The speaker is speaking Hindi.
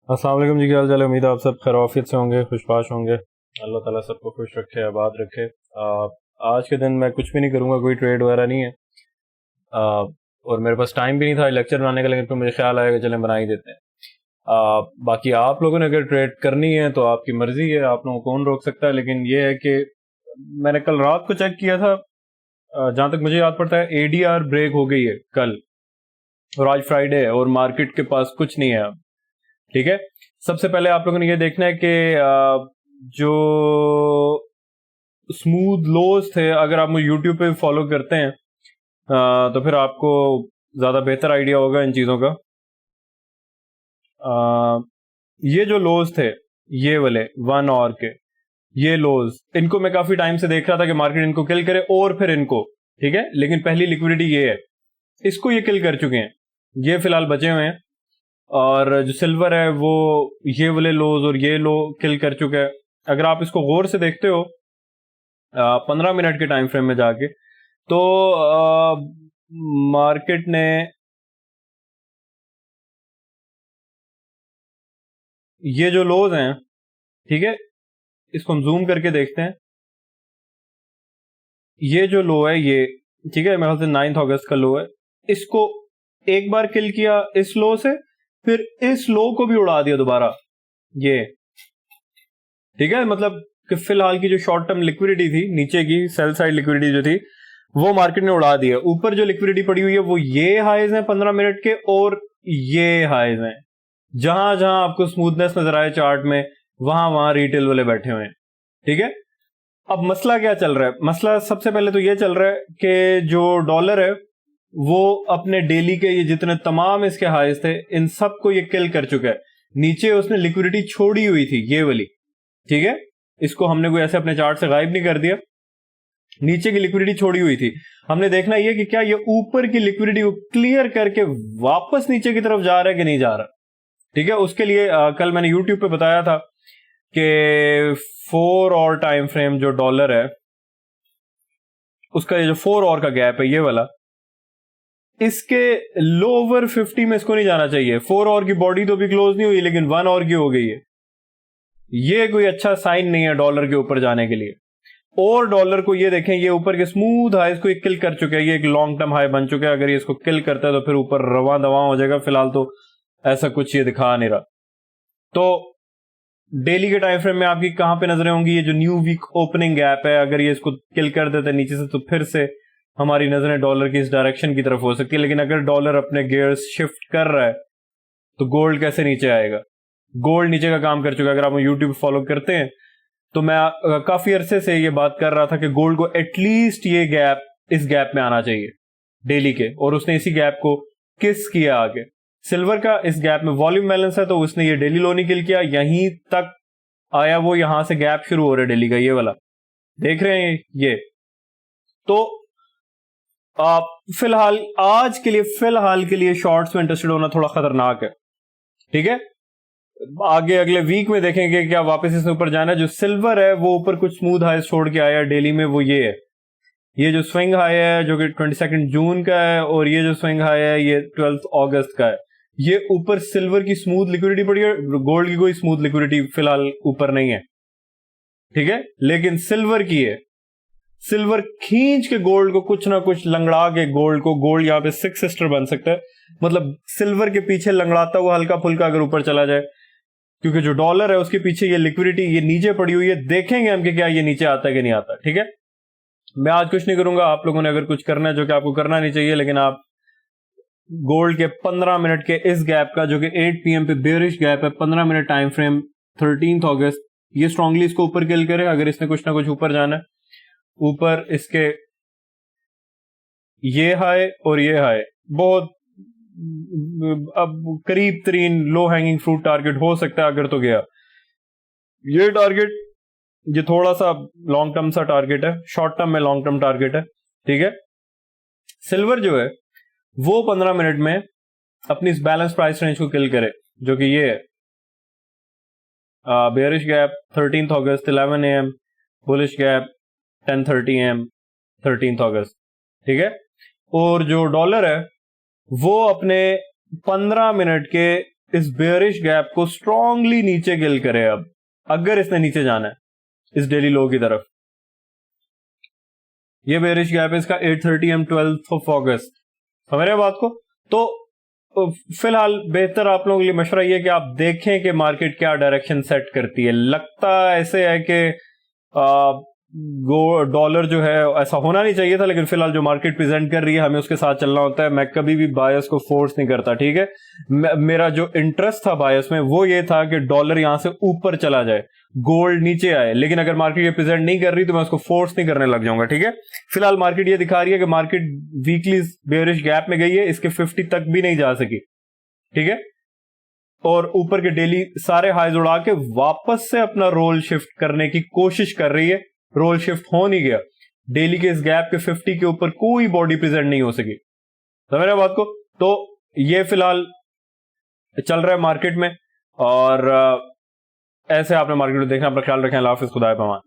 अस्सलाम वालेकुम जी, क्या हाल चाल है। उम्मीद है आप सब खैरियत से होंगे, खुशबाश होंगे। अल्लाह ताला सबको खुश रखे, आबाद रखे। आज के दिन मैं कुछ भी नहीं करूँगा, कोई ट्रेड वगैरह नहीं है। आ, और मेरे पास टाइम भी नहीं था लेक्चर बनाने का, लेकिन फिर मुझे ख्याल आया कि चलें बना ही देते हैं। बाकी आप लोगों ने अगर ट्रेड करनी है तो आपकी मर्जी है, आप लोगों को कौन रोक सकता है। लेकिन ये है कि मैंने कल रात को चेक किया था, जहाँ तक मुझे याद पड़ता है एडीआर ब्रेक हो गई है कल, और आज फ्राइडे है और मार्केट के पास कुछ नहीं है अब। ठीक है, सबसे पहले आप लोगों ने ये देखना है कि जो स्मूथ लोज थे, अगर आप मुझे यूट्यूब पे फॉलो करते हैं तो फिर आपको ज्यादा बेहतर आइडिया होगा इन चीजों का। ये जो लोज थे, ये वाले 1 आवर के, ये लोज, इनको मैं काफी टाइम से देख रहा था कि मार्केट इनको किल करे और फिर इनको, ठीक है। लेकिन पहली लिक्विडिटी ये है, इसको ये किल कर चुके हैं, ये फिलहाल बचे हुए हैं। और जो सिल्वर है वो ये वाले लोज और ये लो किल कर चुका है। अगर आप इसको गौर से देखते हो 15 मिनट के टाइम फ्रेम में जाके, तो मार्केट ने ये जो लोज हैं, ठीक है, इसको हम जूम करके देखते हैं। ये जो लो है ये, ठीक है, मेरे ख्याल से 9 अगस्त का लो है। इसको एक बार किल किया इस लो से, फिर इस लो को भी उड़ा दिया दोबारा, ये, ठीक है। मतलब कि फिलहाल की जो शॉर्ट टर्म लिक्विडिटी थी, नीचे की सेल साइड लिक्विडिटी जो थी, वो मार्केट ने उड़ा दी है। ऊपर जो लिक्विडिटी पड़ी हुई है वो ये हाइज हैं 15 मिनट के, और ये हाइज हैं। जहां जहां आपको स्मूथनेस नजर आए चार्ट में, वहां वहां रिटेल वाले बैठे हुए हैं, ठीक है। अब मसला क्या चल रहा है? मसला सबसे पहले तो ये चल रहा है कि जो डॉलर है वो अपने डेली के ये जितने तमाम इसके हाइज थे, इन सबको ये किल कर चुका है। नीचे उसने लिक्विडिटी छोड़ी हुई थी, ये वाली, ठीक है। इसको हमने कोई ऐसे अपने चार्ट से गायब नहीं कर दिया, नीचे की लिक्विडिटी छोड़ी हुई थी। हमने देखना ये कि क्या ये ऊपर की लिक्विडिटी को क्लियर करके वापस नीचे की तरफ जा रहा है कि नहीं जा रहा, ठीक है। उसके लिए कल मैंने यूट्यूब पे बताया था कि 4 और टाइम फ्रेम जो डॉलर है, उसका ये जो 4 और का गैप है, ये वाला, इसके लोअर 50 में इसको नहीं जाना चाहिए। 4 और की बॉडी तो भी क्लोज नहीं हुई, लेकिन 1 और की हो गई है। ये कोई अच्छा साइन नहीं है डॉलर के ऊपर जाने के लिए। और डॉलर को ये देखें, ये ऊपर के स्मूथ हाई को किल कर चुके हैं, ये एक लॉन्ग टर्म हाई बन चुका है। अगर ये इसको किल करता है तो फिर ऊपर रवा दवा हो जाएगा। फिलहाल तो ऐसा कुछ ये दिखा नहीं रहा। तो डेली के टाइम फ्रेम में आपकी कहां पे नजरें होंगी? ये जो न्यू वीक ओपनिंग गैप है, अगर ये इसको किल कर देते नीचे से, तो फिर से हमारी नजरें डॉलर की इस डायरेक्शन की तरफ हो सकती है। लेकिन अगर डॉलर अपने गियर्स शिफ्ट कर रहा है तो गोल्ड कैसे नीचे आएगा? गोल्ड नीचे का काम कर चुका है। अगर आप यूट्यूब फॉलो करते हैं तो मैं काफी अरसे से ये बात कर रहा था कि गोल्ड को एटलीस्ट ये गैप, इस गैप में आना चाहिए डेली के, और उसने इसी गैप को किस किया आगे। सिल्वर का इस गैप में वॉल्यूम बैलेंस है, तो उसने ये डेली लो नहीं किल किया, यहीं तक आया वो, यहां से गैप शुरू हो रहा है डेली का, ये वाला देख रहे हैं ये। तो आप फिलहाल फिलहाल के लिए शॉर्ट्स में इंटरेस्टेड होना थोड़ा खतरनाक है, ठीक है। आगे अगले वीक में देखेंगे क्या वापस इसने ऊपर जाना है। जो सिल्वर है वो ऊपर कुछ स्मूथ हाई छोड़ के आया डेली में, वो ये है, ये जो स्विंग हाई है जो कि 22 जून का है, और ये जो स्विंग हाई है ये 12 अगस्त का है। ये ऊपर सिल्वर की स्मूथ लिक्विडिटी पड़ी है, गोल्ड की कोई स्मूथ लिक्विडिटी फिलहाल ऊपर नहीं है, ठीक है। लेकिन सिल्वर की है। सिल्वर खींच के गोल्ड को, कुछ ना कुछ लंगड़ा के गोल्ड यहां पे 6 सिस्टर बन सकता है। मतलब सिल्वर के पीछे लंगड़ाता हुआ हल्का फुल्का अगर ऊपर चला जाए, क्योंकि जो डॉलर है उसके पीछे ये लिक्विडिटी ये नीचे पड़ी हुई है। देखेंगे हम कि क्या ये नीचे आता है कि नहीं आता, ठीक है। मैं आज कुछ नहीं करूंगा, आप लोगों ने अगर कुछ करना है, जो कि आपको करना नहीं चाहिए, लेकिन आप गोल्ड के 15 मिनट के इस गैप का, जो कि 8 PM पे बेरिश गैप है, 15 मिनट टाइम फ्रेम 13 अगस्त, ये स्ट्रांगली इसको ऊपर किल करे। अगर इसने कुछ ना कुछ ऊपर जाना है, ऊपर इसके ये हाई और ये हाई बहुत अब करीब तरीन लो हैंगिंग फ्रूट टारगेट हो सकता है अगर तो गया। ये टारगेट, ये थोड़ा सा लॉन्ग टर्म सा टारगेट है, शॉर्ट टर्म में लॉन्ग टर्म टारगेट है, ठीक है। सिल्वर जो है वो 15 मिनट में अपनी इस बैलेंस प्राइस रेंज को किल करे, जो कि ये है bearish gap 13 August 11 AM, bullish gap 10:30 AM 13 अगस्त, ठीक है। और जो डॉलर है वो अपने 15 मिनट के इस बेयरिश गैप को स्ट्रांगली नीचे गिल करे अब, अगर इसने नीचे जाना है इस डेली लो की तरफ। ये बेयरिश गैप है इसका 8:30 AM 12 अगस्त। समझ रहे बात को? तो फिलहाल बेहतर आप लोगों के लिए मशवरा ये कि आप देखें कि मार्केट क्या डायरेक्शन सेट करती है। लगता ऐसे है कि डॉलर जो है ऐसा होना नहीं चाहिए था, लेकिन फिलहाल जो मार्केट प्रेजेंट कर रही है हमें उसके साथ चलना होता है। मैं कभी भी बायस को फोर्स नहीं करता, ठीक है। मेरा जो इंटरेस्ट था बायस में वो ये था कि डॉलर यहां से ऊपर चला जाए, गोल्ड नीचे आए, लेकिन अगर मार्केट ये प्रेजेंट नहीं कर रही तो मैं उसको फोर्स नहीं करने लग जाऊंगा, ठीक है। फिलहाल मार्केट ये दिखा रही है कि मार्केट वीकली बेयरिश गैप में गई है, इसके 50 तक भी नहीं जा सकी, ठीक है, और ऊपर के डेली सारे हाइज उड़ा के वापस से अपना रोल शिफ्ट करने की कोशिश कर रही है। रोल शिफ्ट हो नहीं गया, डेली के इस गैप के 50 के ऊपर कोई बॉडी प्रेजेंट नहीं हो सकी। समझ रहे बात को? तो ये फिलहाल चल रहा है मार्केट में, और ऐसे आपने मार्केट में देखना। अपना ख्याल रखें। अल्लाह हाफिज़, खुदा पामान।